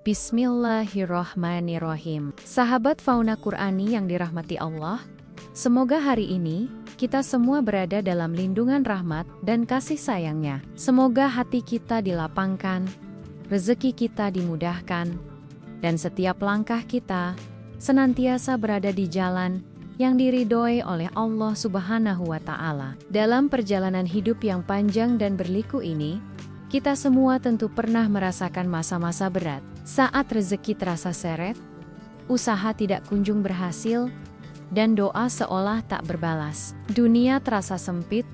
Bismillahirrohmanirrohim. Sahabat fauna Qur'ani yang dirahmati Allah, semoga hari ini kita semua berada dalam lindungan rahmat dan kasih sayangnya. Semoga hati kita dilapangkan, rezeki kita dimudahkan, dan setiap langkah kita senantiasa berada di jalan yang diridhoi oleh Allah Subhanahu wa Ta'ala. Dalam perjalanan hidup yang panjang dan berliku ini, kita semua tentu pernah merasakan masa-masa berat, saat rezeki terasa seret, usaha tidak kunjung berhasil, dan doa seolah tak berbalas. Dunia terasa sempit,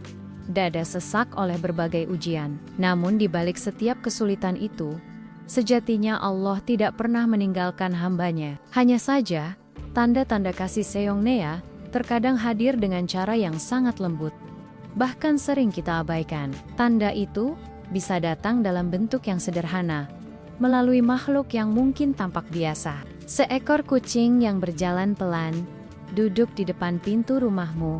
dada sesak oleh berbagai ujian. Namun di balik setiap kesulitan itu, sejatinya Allah tidak pernah meninggalkan hambanya. Hanya saja, tanda-tanda kasih Seongnea terkadang hadir dengan cara yang sangat lembut. Bahkan sering kita abaikan. Tanda itu bisa datang dalam bentuk yang sederhana, melalui makhluk yang mungkin tampak biasa. Seekor kucing yang berjalan pelan, duduk di depan pintu rumahmu,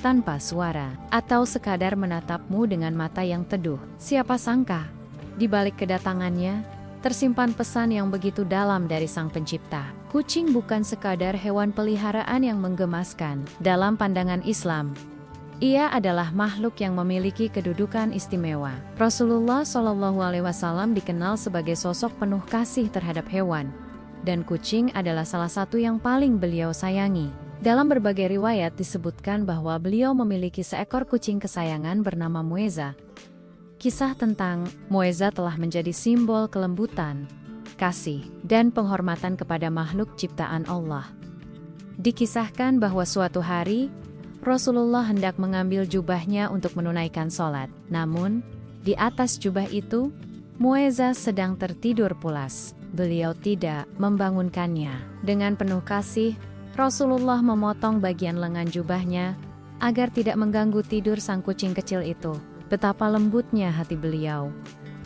tanpa suara, atau sekadar menatapmu dengan mata yang teduh. Siapa sangka, di balik kedatangannya, tersimpan pesan yang begitu dalam dari Sang Pencipta. Kucing bukan sekadar hewan peliharaan yang menggemaskan. Dalam pandangan Islam, ia adalah makhluk yang memiliki kedudukan istimewa. Rasulullah SAW dikenal sebagai sosok penuh kasih terhadap hewan, dan kucing adalah salah satu yang paling beliau sayangi. Dalam berbagai riwayat disebutkan bahwa beliau memiliki seekor kucing kesayangan bernama Mueza. Kisah tentang Mueza telah menjadi simbol kelembutan, kasih, dan penghormatan kepada makhluk ciptaan Allah. Dikisahkan bahwa suatu hari, Rasulullah hendak mengambil jubahnya untuk menunaikan sholat. Namun, di atas jubah itu, Mueza sedang tertidur pulas. Beliau tidak membangunkannya. Dengan penuh kasih, Rasulullah memotong bagian lengan jubahnya, agar tidak mengganggu tidur sang kucing kecil itu. Betapa lembutnya hati beliau.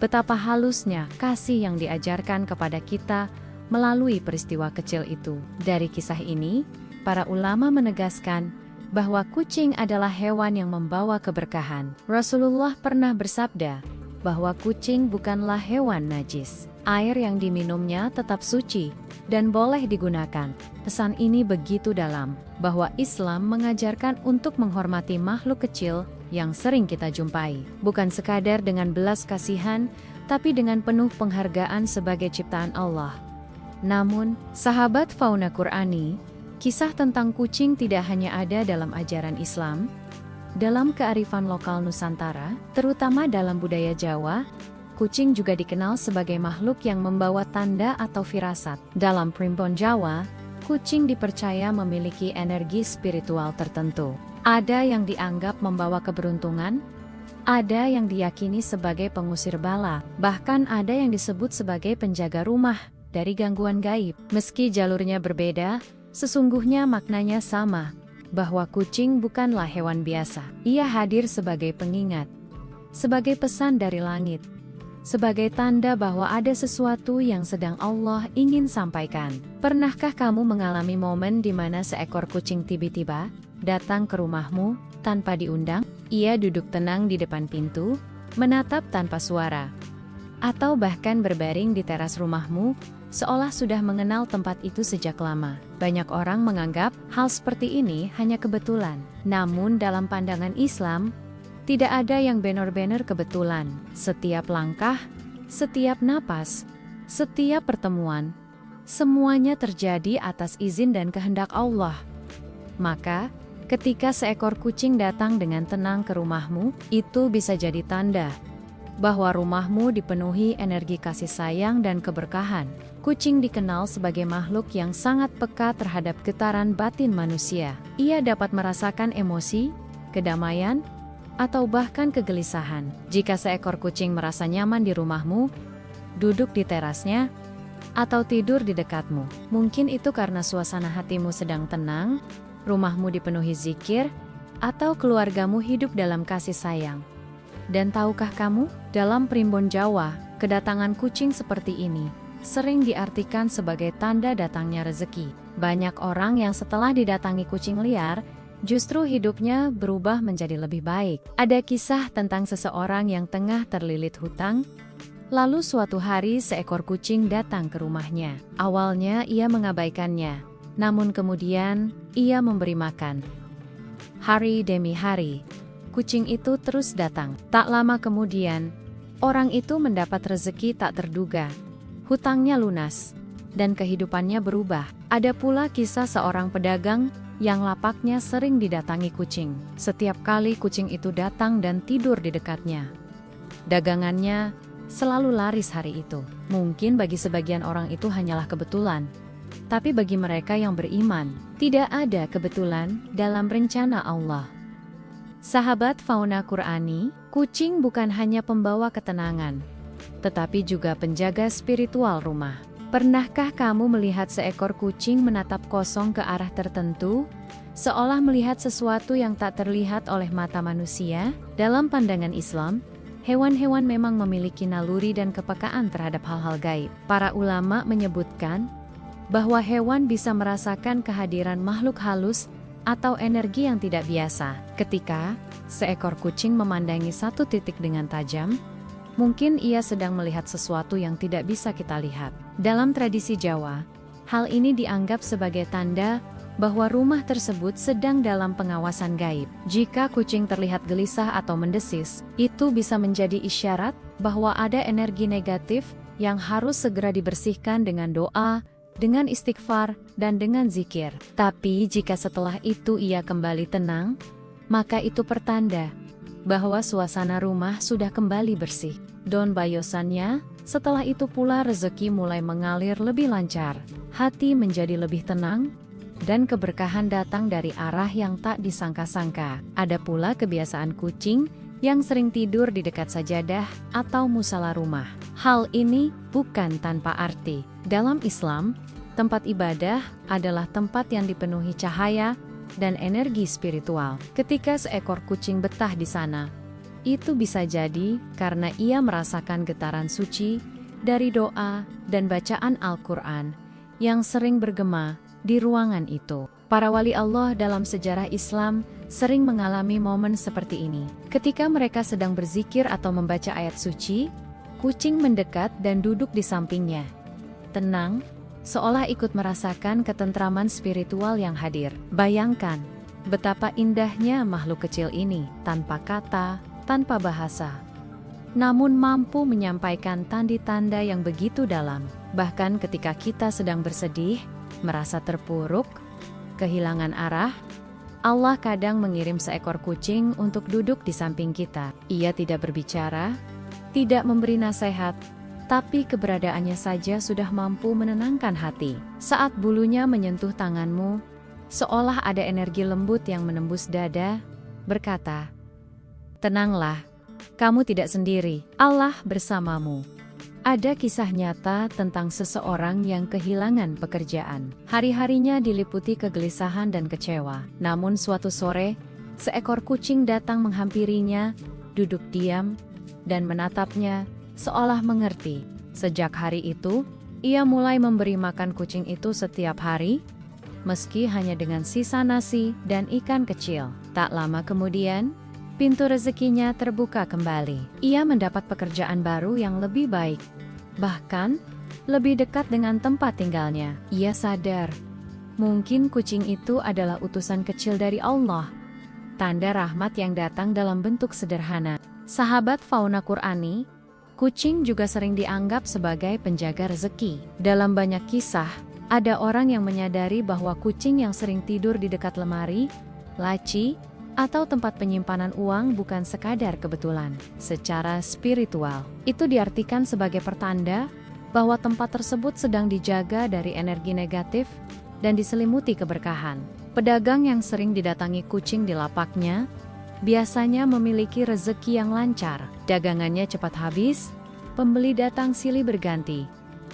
Betapa halusnya kasih yang diajarkan kepada kita melalui peristiwa kecil itu. Dari kisah ini, para ulama menegaskan bahwa kucing adalah hewan yang membawa keberkahan. Rasulullah pernah bersabda bahwa kucing bukanlah hewan najis. Air yang diminumnya tetap suci dan boleh digunakan. Pesan ini begitu dalam, bahwa Islam mengajarkan untuk menghormati makhluk kecil yang sering kita jumpai. Bukan sekadar dengan belas kasihan, tapi dengan penuh penghargaan sebagai ciptaan Allah. Namun, sahabat fauna Qur'ani, kisah tentang kucing tidak hanya ada dalam ajaran Islam. Dalam kearifan lokal Nusantara, terutama dalam budaya Jawa, kucing juga dikenal sebagai makhluk yang membawa tanda atau firasat. Dalam primbon Jawa, kucing dipercaya memiliki energi spiritual tertentu. Ada yang dianggap membawa keberuntungan, ada yang diyakini sebagai pengusir bala, bahkan ada yang disebut sebagai penjaga rumah dari gangguan gaib. Meski jalurnya berbeda, sesungguhnya maknanya sama, bahwa kucing bukanlah hewan biasa. Ia hadir sebagai pengingat, sebagai pesan dari langit, sebagai tanda bahwa ada sesuatu yang sedang Allah ingin sampaikan. Pernahkah kamu mengalami momen di mana seekor kucing tiba-tiba datang ke rumahmu tanpa diundang? Ia duduk tenang di depan pintu, menatap tanpa suara, atau bahkan berbaring di teras rumahmu, seolah sudah mengenal tempat itu sejak lama. Banyak orang menganggap hal seperti ini hanya kebetulan. Namun dalam pandangan Islam, tidak ada yang benar-benar kebetulan. Setiap langkah, setiap napas, setiap pertemuan, semuanya terjadi atas izin dan kehendak Allah. Maka, ketika seekor kucing datang dengan tenang ke rumahmu, itu bisa jadi tanda bahwa rumahmu dipenuhi energi kasih sayang dan keberkahan. Kucing dikenal sebagai makhluk yang sangat peka terhadap getaran batin manusia. Ia dapat merasakan emosi, kedamaian, atau bahkan kegelisahan. Jika seekor kucing merasa nyaman di rumahmu, duduk di terasnya, atau tidur di dekatmu, mungkin itu karena suasana hatimu sedang tenang, rumahmu dipenuhi zikir, atau keluargamu hidup dalam kasih sayang. Dan tahukah kamu, dalam primbon Jawa, kedatangan kucing seperti ini sering diartikan sebagai tanda datangnya rezeki. Banyak orang yang setelah didatangi kucing liar, justru hidupnya berubah menjadi lebih baik. Ada kisah tentang seseorang yang tengah terlilit hutang, Lalu suatu hari seekor kucing datang ke rumahnya. Awalnya ia mengabaikannya, namun kemudian ia memberi makan. Hari demi hari, kucing itu terus datang. Tak lama kemudian, orang itu mendapat rezeki tak terduga. Hutangnya lunas, dan kehidupannya berubah. Ada pula kisah seorang pedagang yang lapaknya sering didatangi kucing. Setiap kali kucing itu datang dan tidur di dekatnya, dagangannya selalu laris hari itu. Mungkin bagi sebagian orang itu hanyalah kebetulan, tapi bagi mereka yang beriman, tidak ada kebetulan dalam rencana Allah. Sahabat fauna Qur'ani, kucing bukan hanya pembawa ketenangan, tetapi juga penjaga spiritual rumah. Pernahkah kamu melihat seekor kucing menatap kosong ke arah tertentu, seolah melihat sesuatu yang tak terlihat oleh mata manusia? Dalam pandangan Islam, hewan-hewan memang memiliki naluri dan kepekaan terhadap hal-hal gaib. Para ulama menyebutkan bahwa hewan bisa merasakan kehadiran makhluk halus atau energi yang tidak biasa. Ketika seekor kucing memandangi satu titik dengan tajam, mungkin ia sedang melihat sesuatu yang tidak bisa kita lihat. Dalam tradisi Jawa, hal ini dianggap sebagai tanda bahwa rumah tersebut sedang dalam pengawasan gaib. Jika kucing terlihat gelisah atau mendesis, itu bisa menjadi isyarat bahwa ada energi negatif yang harus segera dibersihkan dengan doa, dengan istighfar, dan dengan zikir. Tapi jika setelah itu ia kembali tenang, maka itu pertanda bahwa suasana rumah sudah kembali bersih. Don bayosannya, setelah itu pula rezeki mulai mengalir lebih lancar, hati menjadi lebih tenang, dan keberkahan datang dari arah yang tak disangka-sangka. Ada pula kebiasaan kucing yang sering tidur di dekat sajadah atau musala rumah. Hal ini bukan tanpa arti. Dalam Islam, tempat ibadah adalah tempat yang dipenuhi cahaya dan energi spiritual. Ketika seekor kucing betah di sana, itu bisa jadi karena ia merasakan getaran suci dari doa dan bacaan Al-Quran yang sering bergema di ruangan itu. Para wali Allah dalam sejarah Islam sering mengalami momen seperti ini. Ketika mereka sedang berzikir atau membaca ayat suci, kucing mendekat dan duduk di sampingnya. Tenang, seolah ikut merasakan ketentraman spiritual yang hadir. Bayangkan betapa indahnya makhluk kecil ini, tanpa kata, tanpa bahasa, namun mampu menyampaikan tanda-tanda yang begitu dalam. Bahkan ketika kita sedang bersedih, merasa terpuruk, kehilangan arah, Allah kadang mengirim seekor kucing untuk duduk di samping kita. Ia tidak berbicara, tidak memberi nasihat, tapi keberadaannya saja sudah mampu menenangkan hati. Saat bulunya menyentuh tanganmu, seolah ada energi lembut yang menembus dada, berkata, "Tenanglah, kamu tidak sendiri, Allah bersamamu." Ada kisah nyata tentang seseorang yang kehilangan pekerjaan. Hari-harinya diliputi kegelisahan dan kecewa. Namun suatu sore, seekor kucing datang menghampirinya, duduk diam, dan menatapnya, seolah mengerti. Sejak hari itu, ia mulai memberi makan kucing itu setiap hari, meski hanya dengan sisa nasi dan ikan kecil. Tak lama kemudian, pintu rezekinya terbuka kembali. Ia mendapat pekerjaan baru yang lebih baik, bahkan lebih dekat dengan tempat tinggalnya. Ia sadar, mungkin kucing itu adalah utusan kecil dari Allah, tanda rahmat yang datang dalam bentuk sederhana. Sahabat fauna Qur'ani, kucing juga sering dianggap sebagai penjaga rezeki. Dalam banyak kisah, ada orang yang menyadari bahwa kucing yang sering tidur di dekat lemari, laci, atau tempat penyimpanan uang bukan sekadar kebetulan. Secara spiritual, itu diartikan sebagai pertanda bahwa tempat tersebut sedang dijaga dari energi negatif dan diselimuti keberkahan. Pedagang yang sering didatangi kucing di lapaknya biasanya memiliki rezeki yang lancar. Dagangannya cepat habis, pembeli datang silih berganti,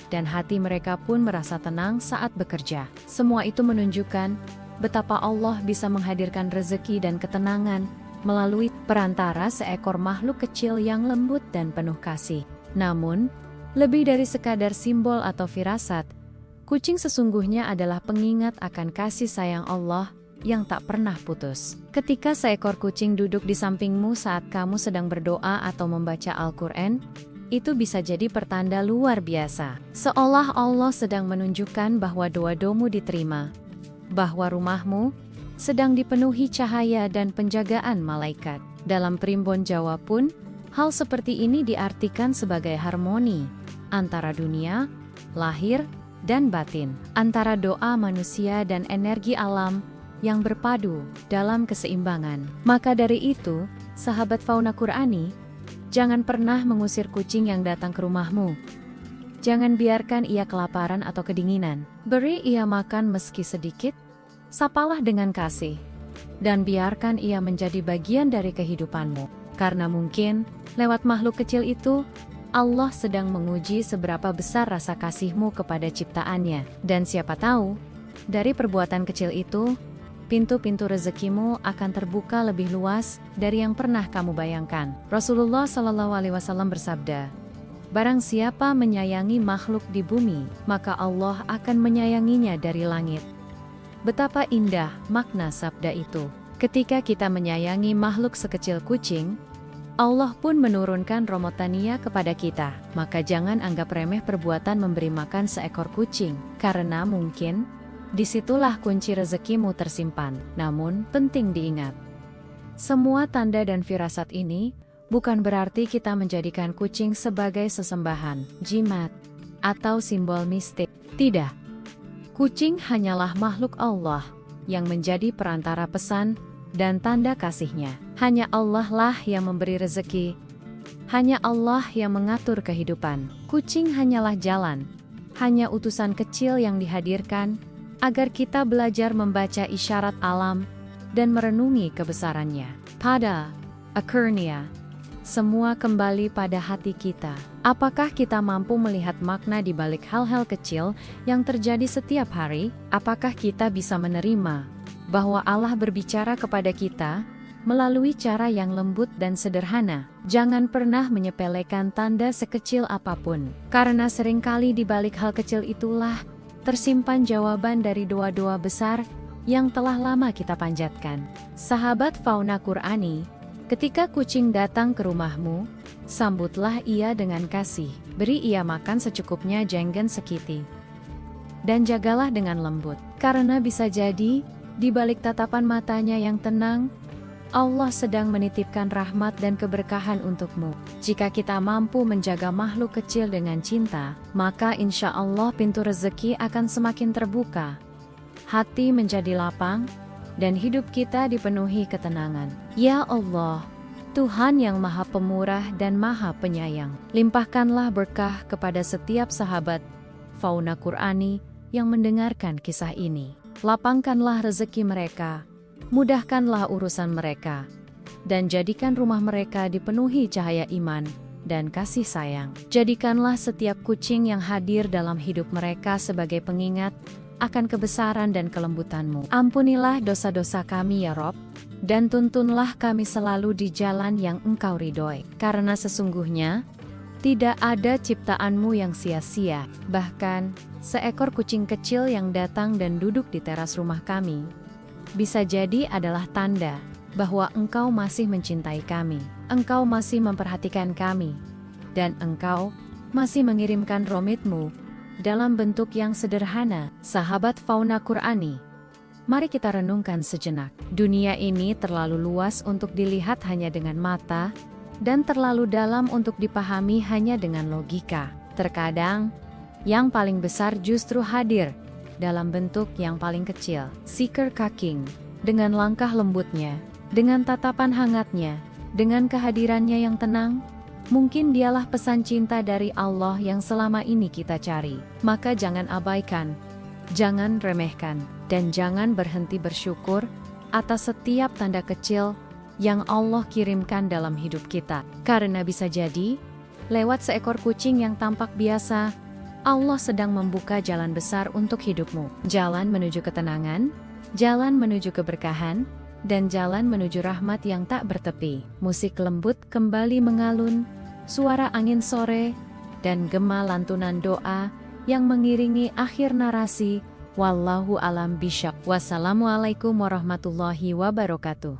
dan hati mereka pun merasa tenang saat bekerja. Semua itu menunjukkan betapa Allah bisa menghadirkan rezeki dan ketenangan melalui perantara seekor makhluk kecil yang lembut dan penuh kasih. Namun, lebih dari sekadar simbol atau firasat, kucing sesungguhnya adalah pengingat akan kasih sayang Allah yang tak pernah putus. Ketika seekor kucing duduk di sampingmu saat kamu sedang berdoa atau membaca Al-Quran, itu bisa jadi pertanda luar biasa. Seolah Allah sedang menunjukkan bahwa doa-doamu diterima, bahwa rumahmu sedang dipenuhi cahaya dan penjagaan malaikat. Dalam primbon Jawa pun, hal seperti ini diartikan sebagai harmoni antara dunia, lahir, dan batin, antara doa manusia dan energi alam yang berpadu dalam keseimbangan. Maka dari itu, sahabat fauna Qur'ani, jangan pernah mengusir kucing yang datang ke rumahmu. Jangan biarkan ia kelaparan atau kedinginan. Beri ia makan meski sedikit, sapalah dengan kasih, dan biarkan ia menjadi bagian dari kehidupanmu. Karena mungkin, lewat makhluk kecil itu, Allah sedang menguji seberapa besar rasa kasihmu kepada ciptaannya. Dan siapa tahu, dari perbuatan kecil itu, pintu-pintu rezekimu akan terbuka lebih luas dari yang pernah kamu bayangkan. Rasulullah SAW bersabda, "Barang siapa menyayangi makhluk di bumi, maka Allah akan menyayanginya dari langit." Betapa indah makna sabda itu. Ketika kita menyayangi makhluk sekecil kucing, Allah pun menurunkan rahmatnya kepada kita. Maka jangan anggap remeh perbuatan memberi makan seekor kucing, karena mungkin disitulah kunci rezekimu tersimpan. Namun, penting diingat, semua tanda dan firasat ini bukan berarti kita menjadikan kucing sebagai sesembahan, jimat, atau simbol mistik. Tidak. Kucing hanyalah makhluk Allah yang menjadi perantara pesan dan tanda kasih-Nya. Hanya Allah lah yang memberi rezeki. Hanya Allah yang mengatur kehidupan. Kucing hanyalah jalan, hanya utusan kecil yang dihadirkan agar kita belajar membaca isyarat alam dan merenungi kebesarannya. Pada akhirnya, semua kembali pada hati kita. Apakah kita mampu melihat makna di balik hal-hal kecil yang terjadi setiap hari? Apakah kita bisa menerima bahwa Allah berbicara kepada kita melalui cara yang lembut dan sederhana? Jangan pernah menyepelekan tanda sekecil apapun, karena seringkali di balik hal kecil itulah tersimpan jawaban dari doa-doa besar yang telah lama kita panjatkan. Sahabat fauna Qur'ani, ketika kucing datang ke rumahmu, sambutlah ia dengan kasih. Beri ia makan secukupnya jenggen sekiti. Dan jagalah dengan lembut, karena bisa jadi, di balik tatapan matanya yang tenang, Allah sedang menitipkan rahmat dan keberkahan untukmu. Jika kita mampu menjaga makhluk kecil dengan cinta, maka insya Allah pintu rezeki akan semakin terbuka. Hati menjadi lapang, dan hidup kita dipenuhi ketenangan. Ya Allah, Tuhan yang Maha Pemurah dan Maha Penyayang, limpahkanlah berkah kepada setiap sahabat fauna Qur'ani yang mendengarkan kisah ini. Lapangkanlah rezeki mereka, mudahkanlah urusan mereka, dan jadikan rumah mereka dipenuhi cahaya iman dan kasih sayang. Jadikanlah setiap kucing yang hadir dalam hidup mereka sebagai pengingat akan kebesaran dan kelembutan-Mu. Ampunilah dosa-dosa kami ya Rob, dan tuntunlah kami selalu di jalan yang Engkau ridhoi. Karena sesungguhnya, tidak ada ciptaan-Mu yang sia-sia. Bahkan, seekor kucing kecil yang datang dan duduk di teras rumah kami bisa jadi adalah tanda bahwa Engkau masih mencintai kami, Engkau masih memperhatikan kami, dan Engkau masih mengirimkan rahmat-Mu dalam bentuk yang sederhana. Sahabat fauna Qur'ani, mari kita renungkan sejenak. Dunia ini terlalu luas untuk dilihat hanya dengan mata, dan terlalu dalam untuk dipahami hanya dengan logika. Terkadang, yang paling besar justru hadir dalam bentuk yang paling kecil. Seeker Kaking, dengan langkah lembutnya, dengan tatapan hangatnya, dengan kehadirannya yang tenang, mungkin dialah pesan cinta dari Allah yang selama ini kita cari. Maka jangan abaikan, jangan remehkan, dan jangan berhenti bersyukur atas setiap tanda kecil yang Allah kirimkan dalam hidup kita. Karena bisa jadi, lewat seekor kucing yang tampak biasa, Allah sedang membuka jalan besar untuk hidupmu. Jalan menuju ketenangan, jalan menuju keberkahan, dan jalan menuju rahmat yang tak bertepi. Musik lembut kembali mengalun, suara angin sore, dan gema lantunan doa yang mengiringi akhir narasi. Wallahu alam bisyaq. Wassalamualaikum warahmatullahi wabarakatuh.